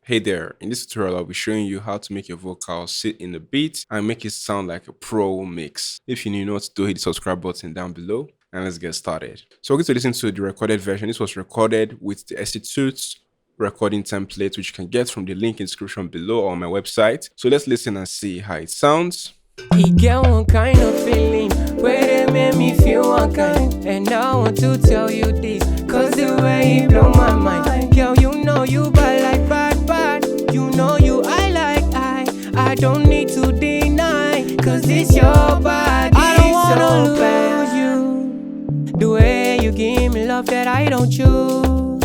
Hey there, in this tutorial I'll be showing you how to make your vocals sit in the beat and make it sound like a pro mix. If you know what to do, hit the subscribe button down below and let's get started. So we're going to listen to the recorded version. This was recorded with the Institute's recording template, which you can get from the link in the description below or on my website. So let's listen and see how it sounds. He get one kind of feeling where they make me feel one kind. And I want to tell you this, cause the way he blow my mind. Girl, you know you bad like bad. You know you I don't need to deny, cause this your body. I don't wanna lose you. The way you give me love that I don't choose.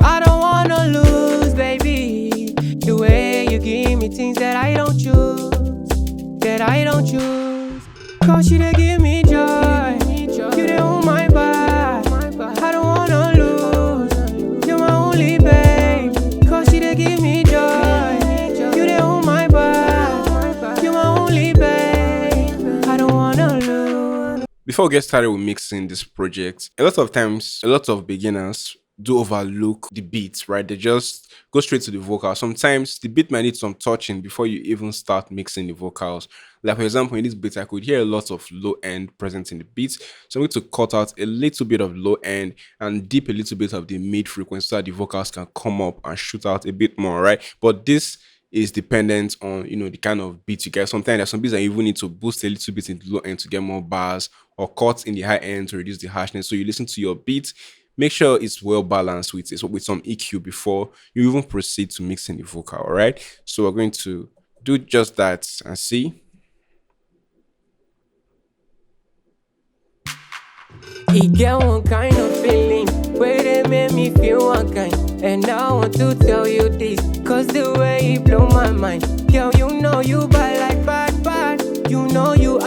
I don't wanna lose, baby. The way you give me things that I don't choose. Cause you they give me joy. You they hold my back. I don't wanna lose. You're my only babe. Cause you they give me joy. You they hold my back. You're my only babe. I don't wanna lose. Before we get started with mixing this project, a lot of times, a lot of beginners do overlook the beats, right? They just go straight to the vocal. Sometimes the beat might need some touching before you even start mixing the vocals. Like for example, in this beat, I could hear a lot of low end present in the beat. So I'm going to cut out a little bit of low end and dip a little bit of the mid frequency so that the vocals can come up and shoot out a bit more, right? But this is dependent on the kind of beat you get. Sometimes there's some beats that you even need to boost a little bit in the low end to get more bars, or cut in the high end to reduce the harshness. So you listen to your beat, make sure it's well balanced with some EQ before you even proceed to mixing the vocal. All right, so we're going to do just that and see. He get one kind of feeling where they make me feel one kind. And I want to tell you this, cause the way he blow my mind. Girl, you know you bad like bad. You know you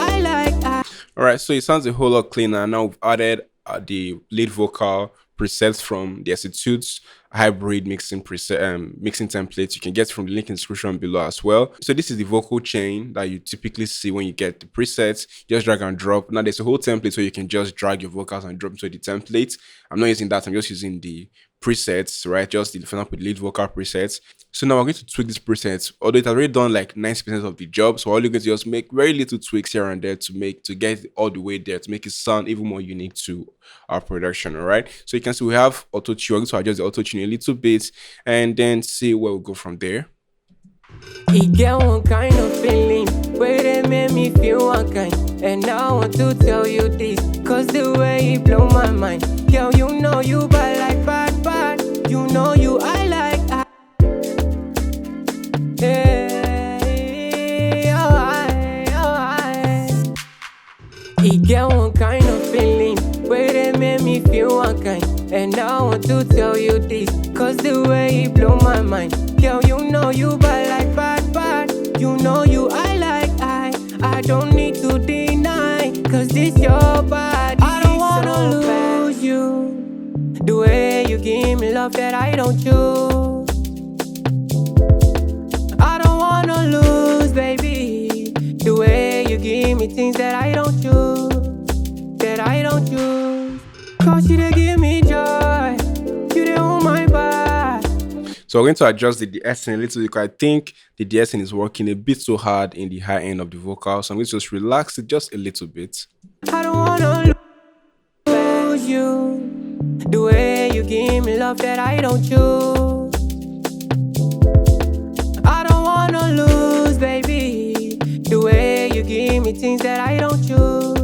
All right, so it sounds a whole lot cleaner. Now we've added the lead vocal presets from the Institute's hybrid mixing preset mixing template. You can get from the link in the description below as well. So this is the vocal chain that you typically see when you get the presets. Just drag and drop. Now there's a whole template so you can just drag your vocals and drop into the template. I'm not using that. I'm just using the presets, right? Just the, for example, the lead vocal presets. So now we're going to tweak this preset. Although it has already done like 90% of the job, so all you're going to just make very little tweaks here and there to get it all the way there, to make it sound even more unique to our production. All right, so you can see we have auto tune. I'm going to adjust the auto tune a little bit and then see where we go from there. He get one kind of feeling where they make me feel one kind. And I want to tell you this, cause the way he blow my mind. Girl, you know you bad like bad. You know you He get one kind of feeling where they make me feel one kind. And I want to tell you this, cause the way he blow my mind. Girl, you know you bad like bad. You know you I don't need to deny, cause this your body. I don't wanna lose you. The way you give me love that I don't choose. I don't wanna lose, baby. The way you give me things that I don't choose. Cause you they give me joy. You they hold my back. So we're going to adjust the de-essing a little bit because I think the de-essing is working a bit too hard in the high end of the vocal. So I'm going to just relax it just a little bit. I don't wanna lose you. The way you give me love that I don't choose. I don't wanna lose, baby. The way you give me things that I don't choose.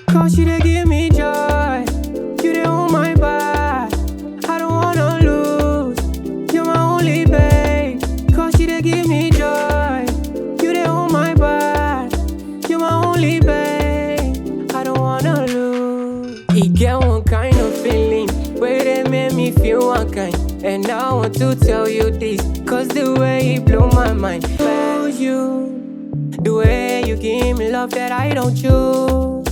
Cause you they give me joy. You they hold my back. I don't wanna lose. You're my only babe. Cause you they give me joy. You they hold my back. You're my only babe. I don't wanna lose. He get one kind of feeling where they make me feel one kind. And I want to tell you this, cause the way he blow my mind. Lose you. The way you give me love that I don't choose.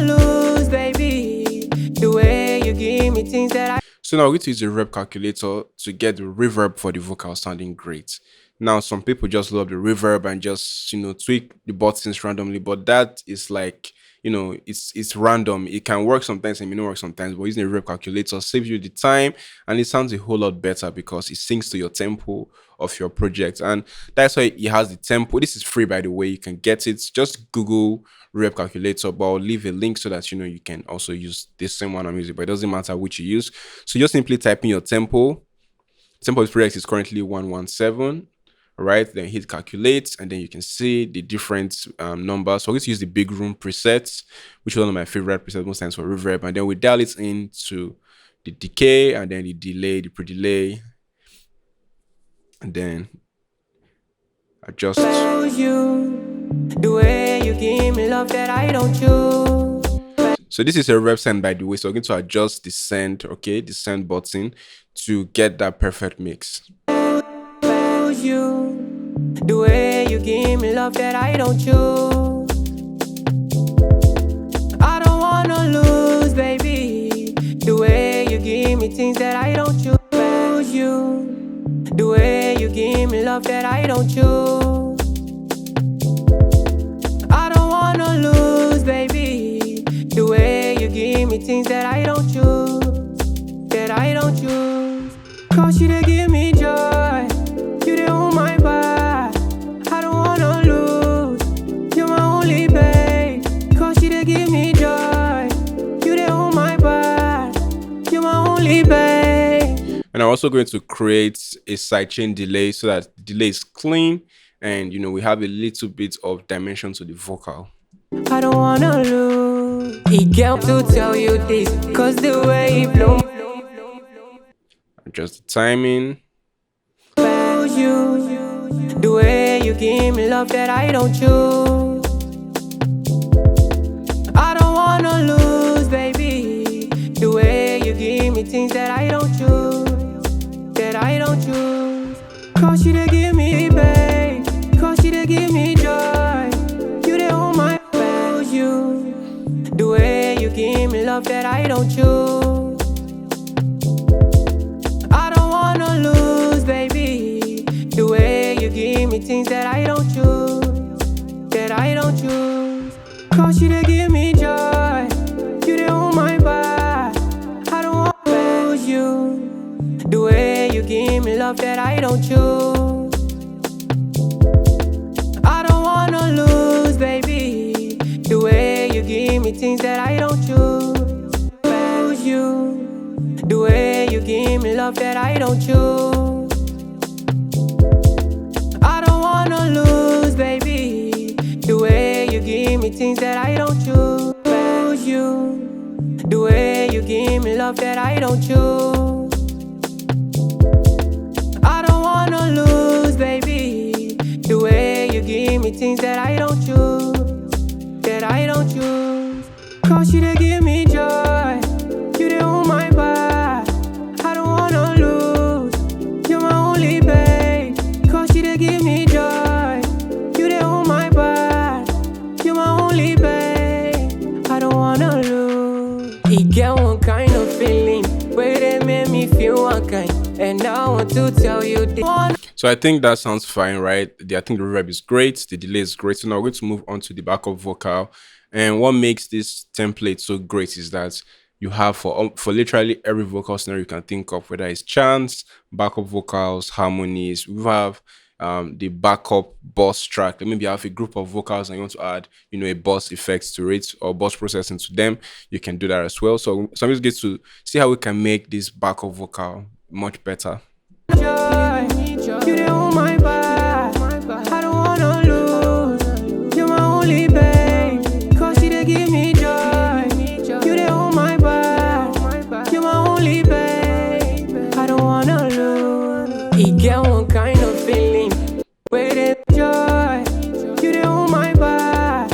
Lose, baby. The way you give me things that I. So now we're going to use the reverb calculator to get the reverb for the vocal sounding great. Now some people just love the reverb and just tweak the buttons randomly, but that is like it's random. It can work sometimes and it may not work sometimes, but using a reverb calculator saves you the time, and it sounds a whole lot better because it syncs to your tempo of your project. And that's why it has the tempo. This is free, by the way. You can get it. Just Google reverb calculator, but I'll leave a link so that you can also use this same one I'm using, but it doesn't matter which you use. So just simply type in your tempo. Tempo of this project is currently 117. All right, then hit calculate, and then you can see the different numbers. So we're going to use the big room presets, which is one of my favorite presets most times for reverb, and then we dial it into the decay, and then the delay, the pre-delay, and then adjust. The way you give me love that I don't choose. So this is a reverb send, by the way. So we're going to adjust the send, okay, the send button to get that perfect mix. The way you give me love that I don't choose. I don't wanna lose, baby. The way you give me things that I don't choose. The way you give me love that I don't choose. I don't wanna lose, baby. The way you give me things that I don't choose. That I don't choose. Cause you to give me joy. You the own my vibe. I don't wanna lose. You're my only babe. Cause you to give me joy. You the own my vibe. You're my only babe. And I'm also going to create a sidechain delay so that the delay is clean and we have a little bit of dimension to the vocal. I don't wanna lose. He came to tell you this, cause the way he blow. Adjust the timing. The way you give me love that I don't choose. I don't wanna lose, baby. The way you give me things that I don't choose. That I don't choose. Cause you to give me, babe. Cause you to give me joy. You the own my you. The way you give me love that I don't choose. I don't wanna lose, baby. The way you give me things that I don't choose. That I don't choose. Cause you to give me joy. You the own my vibe. I don't wanna lose you. The way you give me love that I don't choose. I don't wanna lose, baby. The way you give me things that I don't choose. The way you give me love that I don't choose. I don't wanna lose, baby. The way you give me things that I don't choose. The way you give me love that I don't choose. I don't wanna lose, baby. The way you give me things that I don't choose. That I don't choose. Cause you to give me joy. You the own my vibe. I don't wanna lose. You're my only babe. Cause you to give me joy. You the own my vibe. You're my only babe. I don't wanna lose. He get one kind of feeling where they made me feel one kind. And I want to tell you this one. So I think that sounds fine, right? I think the reverb is great, the delay is great. So now we're going to move on to the backup vocal. And what makes this template so great is that you have for literally every vocal scenario you can think of, whether it's chants, backup vocals, harmonies. We have the backup boss track. Maybe you have a group of vocals and you want to add, a boss effects to it or boss processing to them. You can do that as well. So I'm just going to see how we can make this backup vocal much better. Joy, you the own my vibe. I don't wanna lose. You're my only babe. Cause you to give me joy. You the own my vibe. You're my only babe. I don't wanna lose. He get one kind of feeling where they joy. You the own my vibe.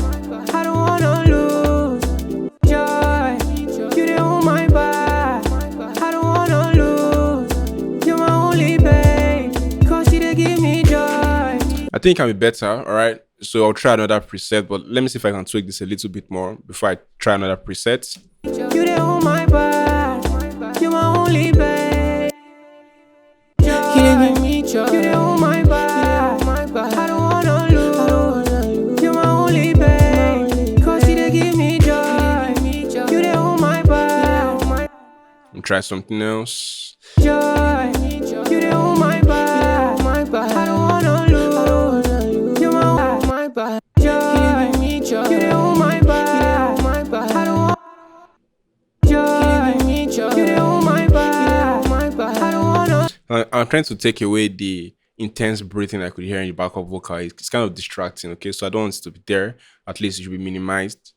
I don't wanna lose. Joy, you the own my vibe. I don't wanna lose. You're my only babe. Cause you to give me joy. I think it can be better, all right? So I'll try another preset, but let me see if I can tweak this a little bit more before I try another preset. You the own my vibe. You're my only babe. You give me joy. You the own my vibe. I don't wanna lose. You're my only babe. Cause you to give me joy. and try something else. Joy, you the hold my back. I don't wanna lose. You're my back. Joy, you the hold my back. I don't want joy. You the hold my back. I don't wanna I'm trying to take away the intense breathing I could hear in the backup vocal. It's kind of distracting, okay? So I don't want it to be there. At least it should be minimized.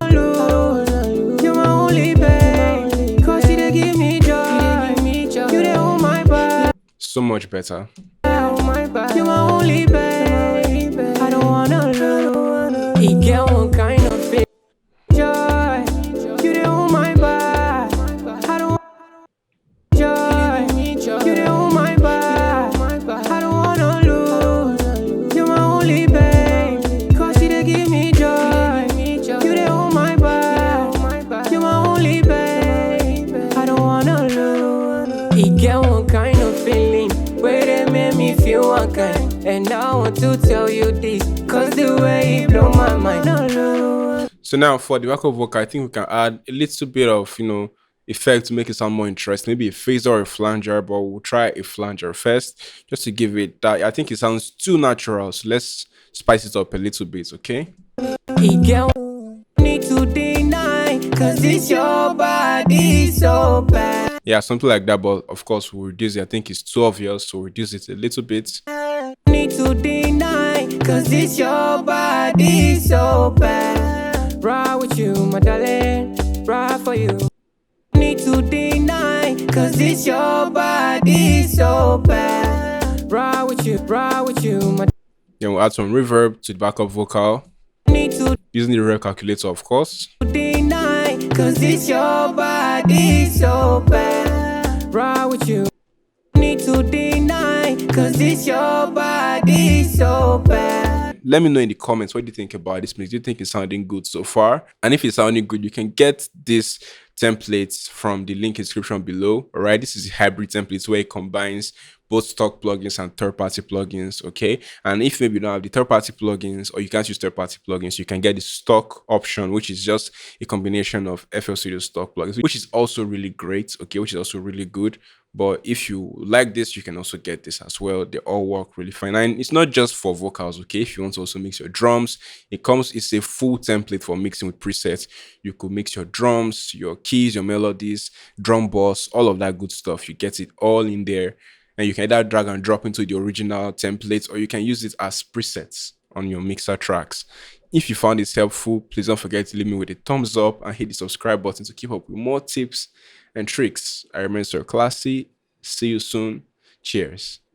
lose. You're my only babe. Cause you dey give me joy. You the hold my back. So much better. You're my only babe. I don't wanna lose. He get one kind of feel. Joy, you the hold my back. I don't joy, you the hold my back. I don't wanna lose. You're my only babe. Cause you dey give me joy. You the hold my back. You're my only babe. I don't wanna lose. He get one kind of feeling where they make me feel one kind. And I want to tell you this, cause the way it blow my mind. So now for the backup vocal, I think we can add a little bit of, effect to make it sound more interesting. Maybe a phaser or a flanger, but we'll try a flanger first just to give it that. I think it sounds too natural. So let's spice it up a little bit, okay? He get need to deny, cause it's your body so bad. Yeah, something like that. But of course, we'll reduce it. I think it's too obvious, so we'll reduce it a little bit. Need to deny, cause it's your body so bad. Ride with you, my darling, ride for you. Need to deny, cause it's your body so bad. Ride with you, my Then we'll add some reverb to the backup vocal need to using the reverb calculator, of course. deny, cause it's your body so bad. Ride with you. Need to deny, cause it's your body so bad. Let me know in the comments what do you think about this mix. Do you think it's sounding good so far? And if it's sounding good, you can get this templates from the link in the description below. All right, this is a hybrid templates where it combines both stock plugins and third-party plugins. Okay, and if maybe you don't have the third-party plugins or you can't use third-party plugins, you can get the stock option, which is just a combination of FL Studio stock plugins, which is also really great. Okay, which is also really good. But if you like this, you can also get this as well. They all work really fine. And it's not just for vocals, okay? If you want to also mix your drums, it's a full template for mixing with presets. You could mix your drums, your keys, your melodies, drum boss, all of that good stuff. You get it all in there. And you can either drag and drop into the original templates or you can use it as presets on your mixer tracks. If you found this helpful, please don't forget to leave me with a thumbs up and hit the subscribe button to keep up with more tips and tricks. I remain Sir Classy. See you soon. Cheers.